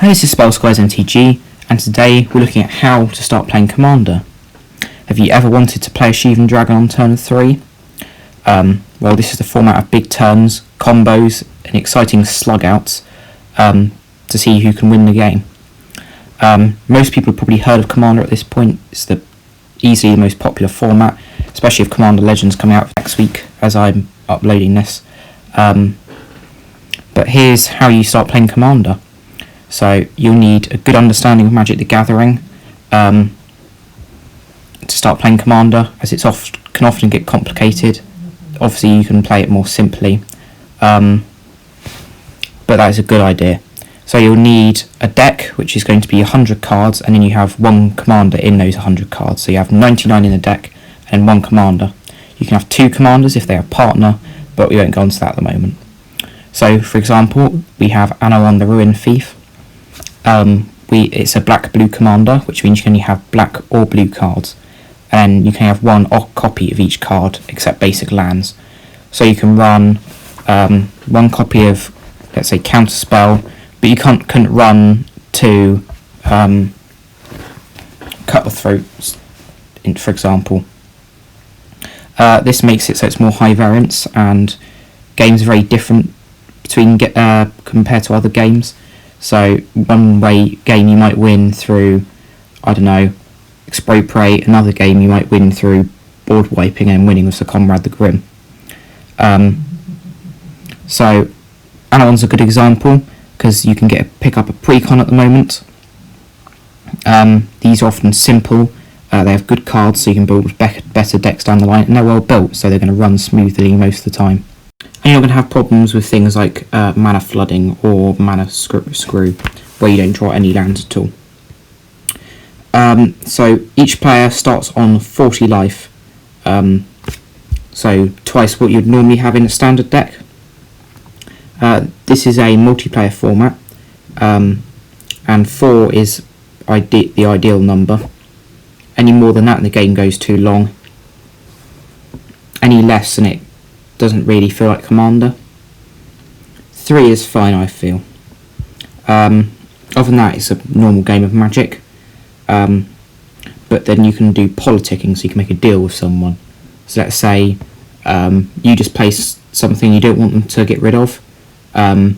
Hey, this is Spellsquares MTG, and today we're looking at how to start playing Commander. Have you ever wanted to play a Sheathen Dragon on turn 3? Well, this is the format of big turns, combos, and exciting slug-outs to see who can win the game. Most people have probably heard of Commander at this point. It's easily the most popular format, especially if Commander Legends coming out next week as I'm uploading this. But here's how you start playing Commander. So you'll need a good understanding of Magic the Gathering to start playing Commander, as it can often get complicated. Obviously you can play it more simply, but that is a good idea. So you'll need a deck which is going to be 100 cards, and then you have one commander in those 100 cards. So you have 99 in the deck and one commander. You can have two commanders if they are partner, but we won't go into that at the moment. So for example, we have Anowon the Ruin Thief. It's a black-blue commander, which means you can only have black or blue cards, and you can have one copy of each card except basic lands. So you can run one copy of, let's say, Counterspell, but you couldn't run two Cutthroats, for example. This makes it so it's more high variance, and games are very different compared to other games. So one game you might win through, I don't know, Expropriate. Another game you might win through board wiping and winning with Sir Conrad the Grim. So Anowon's a good example because you can pick up a precon at the moment. These are often simple. They have good cards, so you can build better decks down the line, and they're well built, so they're going to run smoothly most of the time. And you're going to have problems with things like mana flooding or mana screw, where you don't draw any lands at all. So each player starts on 40 life, so twice what you'd normally have in a standard deck. This is a multiplayer format, and 4 is the ideal number. Any more than that and the game goes too long. Any less and it doesn't really feel like Commander. 3 is fine, I feel. Other than that, it's a normal game of Magic. But then you can do politicking, so you can make a deal with someone. So let's say you just place something you don't want them to get rid of. You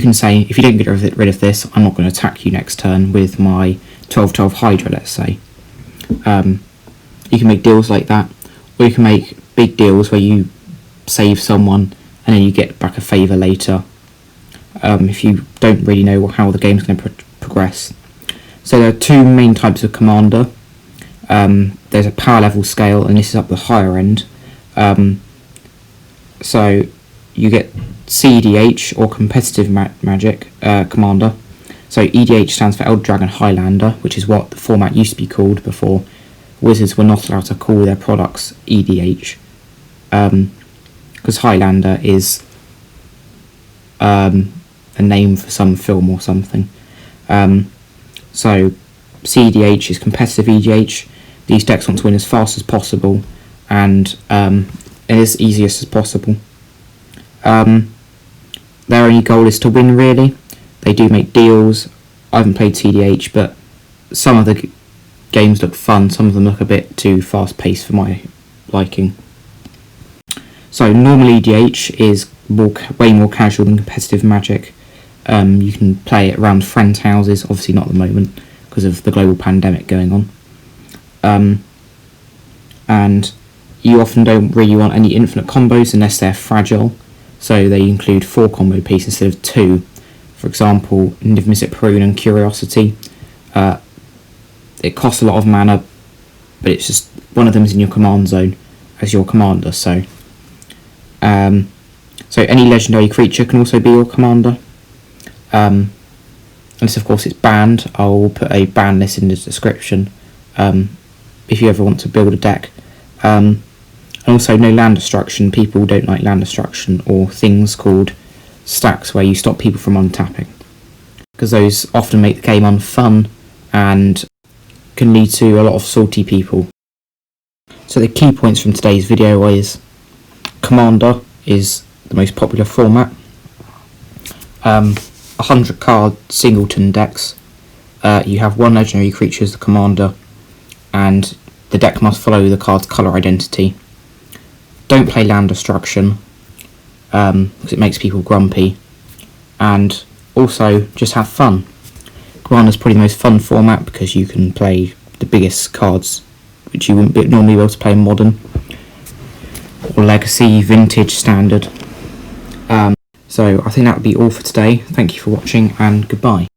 can say, if you don't get rid of this, I'm not going to attack you next turn with my 12/12 Hydra, let's say. You can make deals like that, or you can make big deals where you save someone and then you get back a favour later, if you don't really know how the game's going to progress. So there are two main types of Commander. There's a power level scale, and this is up the higher end. So you get CEDH, or Competitive Magic Commander. So EDH stands for Elder Dragon Highlander, which is what the format used to be called before Wizards were not allowed to call their products EDH. Because Highlander is a name for some film or something. So CEDH is Competitive EDH. These decks want to win as fast as possible and as easiest as possible. Their only goal is to win, really. They do make deals. I haven't played CEDH, but some of the games look fun, some of them look a bit too fast paced for my liking. So normal EDH is way more casual than competitive Magic. You can play it around friends' houses, obviously not at the moment because of the global pandemic going on. And you often don't really want any infinite combos unless they're fragile, so they include 4 combo pieces instead of 2. For example, Niv-Mizzet Parun and Curiosity. It costs a lot of mana, but it's just one of them is in your command zone as your commander. So any legendary creature can also be your commander. Unless of course it's banned. I'll put a ban list in the description if you ever want to build a deck. And also no land destruction. People don't like land destruction, or things called stacks where you stop people from untapping, because those often make the game unfun and can lead to a lot of salty people. So the key points from today's video is Commander is the most popular format. 100 card singleton decks. You have one legendary creature as the commander, and the deck must follow the card's colour identity. Don't play land destruction, because it makes people grumpy, and also just have fun. Commander's probably the most fun format because you can play the biggest cards which you wouldn't normally be able to play in Modern or Legacy, Vintage, Standard. So I think that would be all for today. Thank you for watching, and goodbye.